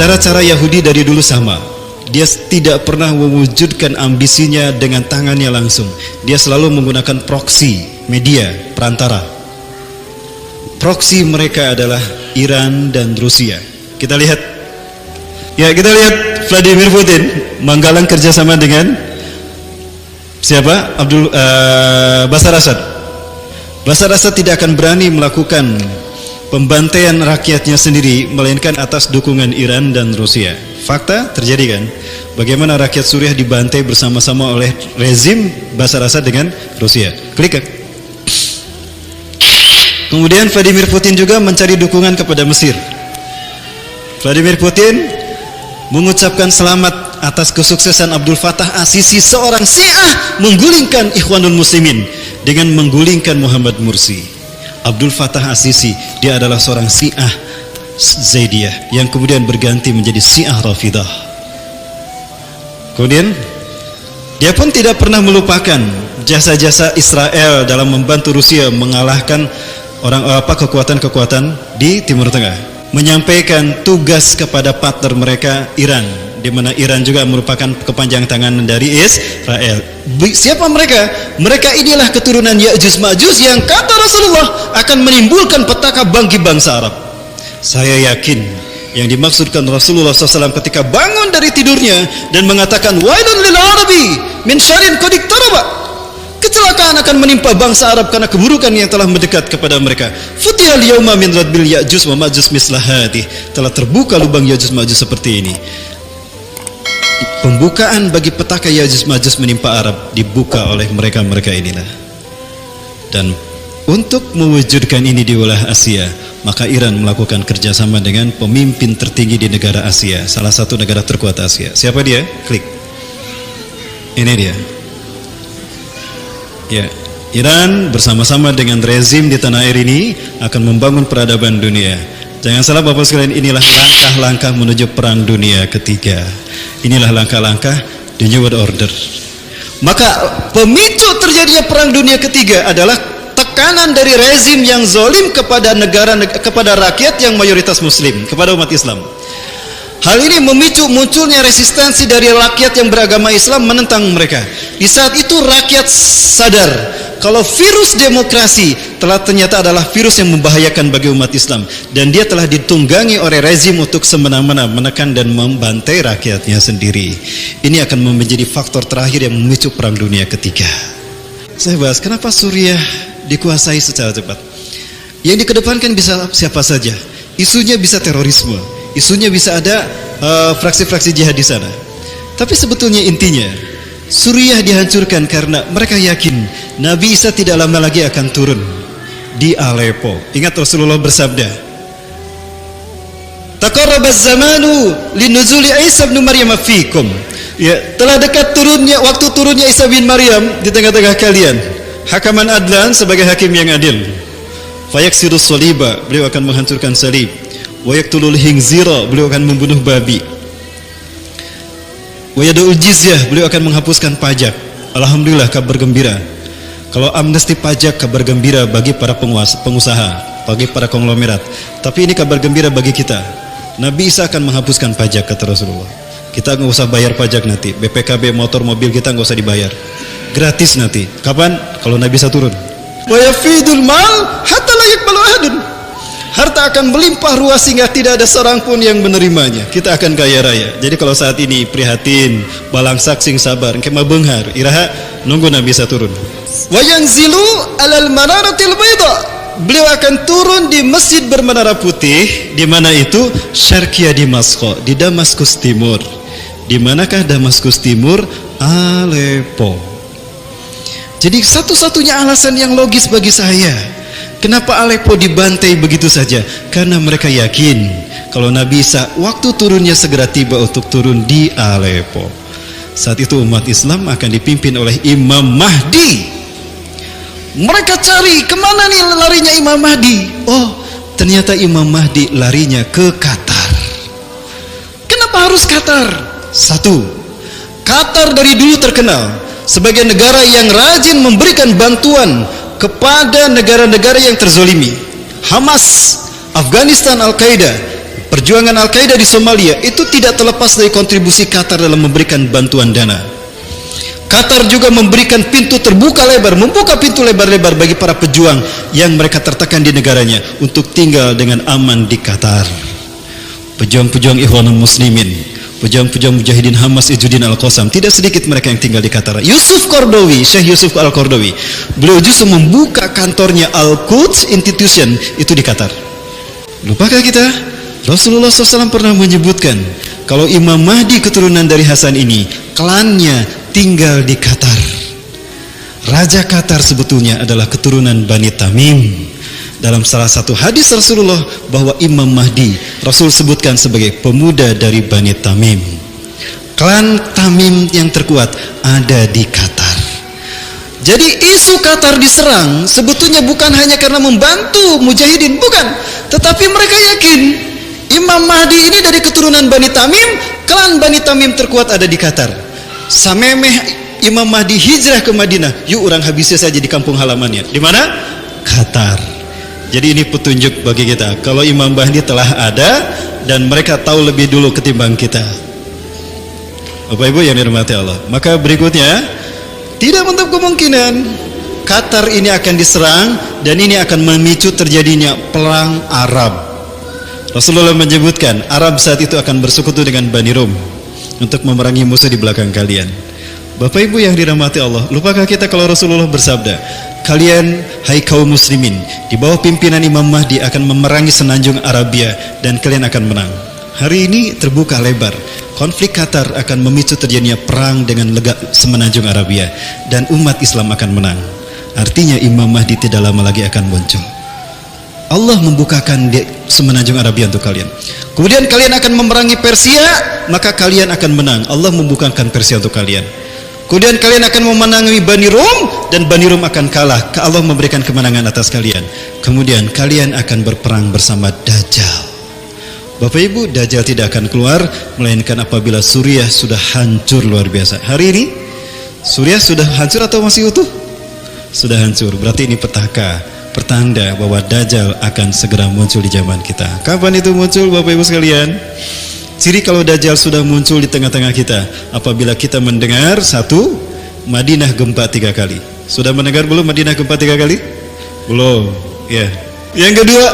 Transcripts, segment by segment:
Cara-cara Yahudi dari dulu sama. Dia tidak pernah mewujudkan ambisinya dengan tangannya langsung. Dia selalu menggunakan proksi, media, perantara. Proksi mereka adalah Iran dan Rusia. Kita lihat. Ya, kita lihat Vladimir Putin menggalang kerjasama dengan siapa? Bashar Assad. Bashar Assad tidak akan berani melakukan pembantaian rakyatnya sendiri, melainkan atas dukungan Iran dan Rusia. Fakta terjadi kan? Bagaimana rakyat Suriah dibantai bersama-sama oleh rezim Bashar Assad dengan Rusia. Klik. Kemudian Vladimir Putin juga mencari dukungan kepada Mesir. Vladimir Putin mengucapkan selamat atas kesuksesan Abdul Fattah As-Sisi, seorang Syiah, menggulingkan Ikhwanul Muslimin dengan menggulingkan Muhammad Mursi. Abdul Fattah As-Sisi, dia adalah seorang Syiah Zaidiyah yang kemudian berganti menjadi Syiah Rafidah. Kemudian dia pun tidak pernah melupakan jasa-jasa Israel dalam membantu Rusia mengalahkan kekuatan-kekuatan di Timur Tengah, menyampaikan tugas kepada partner mereka Iran, di mana Iran juga merupakan kepanjangan tangan dari Israel. Siapa mereka? Mereka inilah keturunan Ya'juj Ma'juj yang kata Rasulullah akan menimbulkan petaka bagi bangsa Arab. Saya yakin yang dimaksudkan Rasulullah SAW ketika bangun dari tidurnya dan mengatakan wailun lil arabi min syarrin qad iqtaraba, kecelakaan akan menimpa bangsa Arab karena keburukan yang telah mendekat kepada mereka. Futihal yauma min radbil Ya'juj wa Ma'juj mislahati, telah terbuka lubang Ya'juj Ma'juj seperti ini. Pembukaan bagi petaka Ya'juj Ma'juj menimpa Arab dibuka oleh mereka-mereka inilah. Dan untuk mewujudkan ini di wilayah Asia, maka Iran melakukan kerjasama dengan pemimpin tertinggi di negara Asia, salah satu negara terkuat Asia. Siapa dia? Klik. Ini dia. Ya, Iran bersama-sama dengan rezim di tanah air ini akan membangun peradaban dunia. Jangan salah Bapak sekalian, inilah langkah-langkah menuju perang dunia ketiga. Inilah langkah-langkah the New World Order. Maka pemicu terjadinya perang dunia ketiga adalah tekanan dari rezim yang zalim kepada negara, kepada rakyat yang mayoritas muslim, kepada umat Islam. Hal ini memicu munculnya resistensi dari rakyat yang beragama Islam menentang mereka. Di saat itu rakyat sadar kalau virus demokrasi ternyata adalah virus yang membahayakan bagi umat Islam, dan dia telah ditunggangi oleh rezim untuk semena-mena menekan dan membantai rakyatnya sendiri. Ini akan menjadi faktor terakhir yang memicu perang dunia ketiga. Saya bahas kenapa Suriah dikuasai secara cepat. Yang dikedepankan bisa siapa saja. Isunya bisa terorisme, isunya bisa ada fraksi-fraksi jihad di sana. Tapi sebetulnya intinya Suriah dihancurkan karena mereka yakin Nabi Isa tidak lama lagi akan turun di Aleppo. Ingat Rasulullah bersabda, "Taqarrabaz zamanu linuzuli Isa bin Maryam fikum." Ya, telah dekat turunnya waktu turunnya Isa bin Maryam di tengah-tengah kalian. Hakaman adlan, sebagai hakim yang adil. Fayaksirus soliba, beliau akan menghancurkan salib. Wayaktulul hingzira, beliau akan membunuh babi. Wayadul jizyah, beliau akan menghapuskan pajak. Alhamdulillah, kabar gembira. Kalau amnesti pajak, kabar gembira bagi para pengusaha, bagi para konglomerat. Tapi ini kabar gembira bagi kita. Nabi Isa akan menghapuskan pajak, kata Rasulullah. Kita nggak usah bayar pajak nanti. BPKB motor mobil kita nggak usah dibayar, gratis nanti. Kapan? Kalau Nabi Isa turun. Wa yafidul mal hatta la yaqbalu ahadun. Harta akan melimpah ruah sehingga tidak ada seorang pun yang menerimanya. Kita akan kaya raya. Jadi kalau saat ini prihatin, balang saksing sabar, kema benghar, iraha nunggu Nabi Isa turun. Wa yanzilu alal manaratil bayda. Beliau akan turun di masjid bermenara putih. Di mana itu? Syarqiyah Damaskus, di Damaskus Timur. Di manakah Damaskus Timur? Aleppo. Jadi satu-satunya alasan yang logis bagi saya, kenapa Aleppo dibantai begitu saja? Karena mereka yakin kalau Nabi Isa waktu turunnya segera tiba untuk turun di Aleppo. Saat itu umat Islam akan dipimpin oleh Imam Mahdi. Mereka cari kemana nih larinya Imam Mahdi. Oh, ternyata Imam Mahdi larinya ke Qatar. Kenapa harus Qatar? Satu, Qatar dari dulu terkenal sebagai negara yang rajin memberikan bantuan kepada negara-negara yang terzolimi. Hamas, Afghanistan, Al-Qaeda, perjuangan Al-Qaeda di Somalia itu tidak terlepas dari kontribusi Qatar dalam memberikan bantuan dana. Qatar juga memberikan pintu terbuka lebar, membuka pintu lebar-lebar bagi para pejuang yang mereka tertekan di negaranya untuk tinggal dengan aman di Qatar. Pejuang-pejuang Ikhwanul Muslimin, pejuang-pejuang Mujahidin Hamas Izzuddin Al-Qassam, tidak sedikit mereka yang tinggal di Qatar. Yusuf Qaradawi, Syekh Yusuf Al-Qaradawi, beliau justru membuka kantornya Al-Quds Institution itu di Qatar. Lupakah kita? Rasulullah SAW pernah menyebutkan kalau Imam Mahdi keturunan dari Hasan ini, klannya tinggal di Qatar. Raja Qatar sebetulnya adalah keturunan Bani Tamim. Dalam salah satu hadis Rasulullah bahwa Imam Mahdi Rasul sebutkan sebagai pemuda dari Bani Tamim. Klan Tamim yang terkuat ada di Qatar. Jadi isu Qatar diserang sebetulnya bukan hanya karena membantu mujahidin, bukan, tetapi mereka yakin Imam Mahdi ini dari keturunan Bani Tamim, klan Bani Tamim terkuat ada di Qatar. Samemeh Imam Mahdi hijrah ke Madinah, yuk orang habisnya saja di kampung halamannya. Di mana? Qatar. Jadi ini petunjuk bagi kita kalau Imam Mahdi telah ada dan mereka tahu lebih dulu ketimbang kita. Bapak Ibu yang dirahmati Allah, maka berikutnya tidak menutup kemungkinan Qatar ini akan diserang dan ini akan memicu terjadinya perang Arab. Rasulullah menyebutkan Arab saat itu akan bersekutu dengan Bani Rum untuk memerangi musuh di belakang kalian. Bapak Ibu yang dirahmati Allah, lupakah kita kalau Rasulullah bersabda, kalian hai kaum muslimin di bawah pimpinan Imam Mahdi akan memerangi semenanjung Arabia dan kalian akan menang. Hari ini terbuka lebar, konflik Qatar akan memicu terjadinya perang dengan semenanjung Arabia dan umat Islam akan menang. Artinya Imam Mahdi tidak lama lagi akan muncul. Allah membukakan di semenanjung Arabia untuk kalian. Kemudian kalian akan memerangi Persia, maka kalian akan menang. Allah membukakan Persia untuk kalian. Kemudian kalian akan memenangi Bani Rum dan Bani Rum akan kalah. Allah memberikan kemenangan atas kalian. Kemudian kalian akan berperang bersama Dajjal. Bapak Ibu, Dajjal tidak akan keluar melainkan apabila Suriah sudah hancur luar biasa. Hari ini Suriah sudah hancur atau masih utuh? Sudah hancur. Berarti ini petaka, pertanda bahwa Dajjal akan segera muncul di zaman kita. Kapan itu muncul Bapak Ibu sekalian? Ciri kalau Dajjal sudah muncul di tengah-tengah kita apabila kita mendengar satu, Madinah gempa 3 kali. Sudah mendengar belum Madinah gempa 3 kali? Belum, ya. Yang kedua,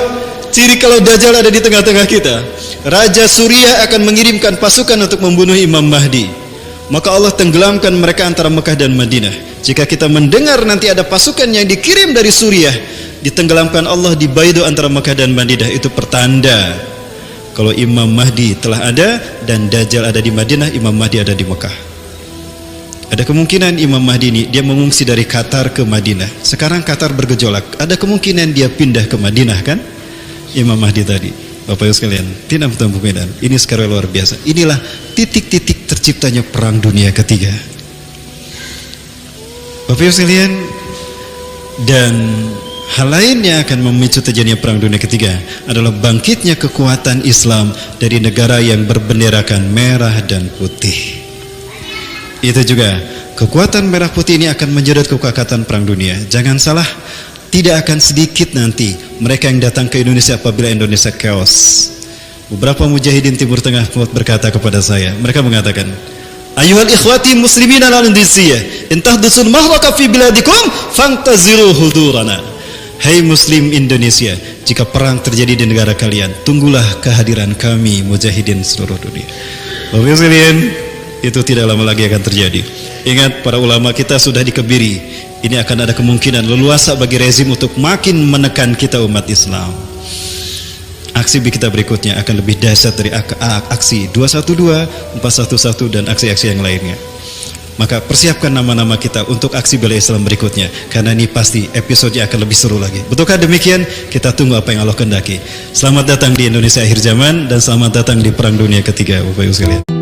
ciri kalau Dajjal ada di tengah-tengah kita, Raja Suriah akan mengirimkan pasukan untuk membunuh Imam Mahdi. Maka Allah tenggelamkan mereka antara Mekah dan Madinah. Jika kita mendengar nanti ada pasukan yang dikirim dari Suriah, ditenggelamkan Allah di Baido antara Mekah dan Madinah, itu pertanda kalau Imam Mahdi telah ada dan Dajjal ada di Madinah, Imam Mahdi ada di Mekah. Ada kemungkinan Imam Mahdi ini dia mengungsi dari Qatar ke Madinah. Sekarang Qatar bergejolak, ada kemungkinan dia pindah ke Madinah kan? Imam Mahdi tadi. Bapak Ibu sekalian, tidak menutup kemungkinan. Ini sekarang luar biasa. Inilah titik-titik terciptanya perang dunia ketiga. Bapak Ibu sekalian, dan hal lain yang akan memicu terjadinya perang dunia ketiga adalah bangkitnya kekuatan Islam dari negara yang berbenderakan merah dan putih. Itu juga kekuatan merah putih ini akan menjedot kekuatan perang dunia. Jangan salah, tidak akan sedikit nanti mereka yang datang ke Indonesia apabila Indonesia chaos. Beberapa mujahidin Timur Tengah berkata kepada saya, mereka mengatakan, ayuhal ikhwati muslimin al-Indonesia, intahdusul mahlaka fi biladikum fantaziru hudurana. Hai muslim Indonesia, jika perang terjadi di negara kalian, tunggulah kehadiran kami mujahidin seluruh dunia. Bapak sekalian, itu tidak lama lagi akan terjadi. Ingat, para ulama kita sudah dikebiri. Ini akan ada kemungkinan leluasa bagi rezim untuk makin menekan kita umat Islam. Aksi kita berikutnya akan lebih dahsyat dari aksi 212, 411 dan aksi-aksi yang lainnya. Maka persiapkan nama-nama kita untuk aksi bela Islam berikutnya, karena ini pasti episodenya akan lebih seru lagi. Betulkah demikian? Kita tunggu apa yang Allah kehendaki. Selamat datang di Indonesia akhir zaman dan selamat datang di Perang Dunia Ketiga, Bapak Ibu sekalian.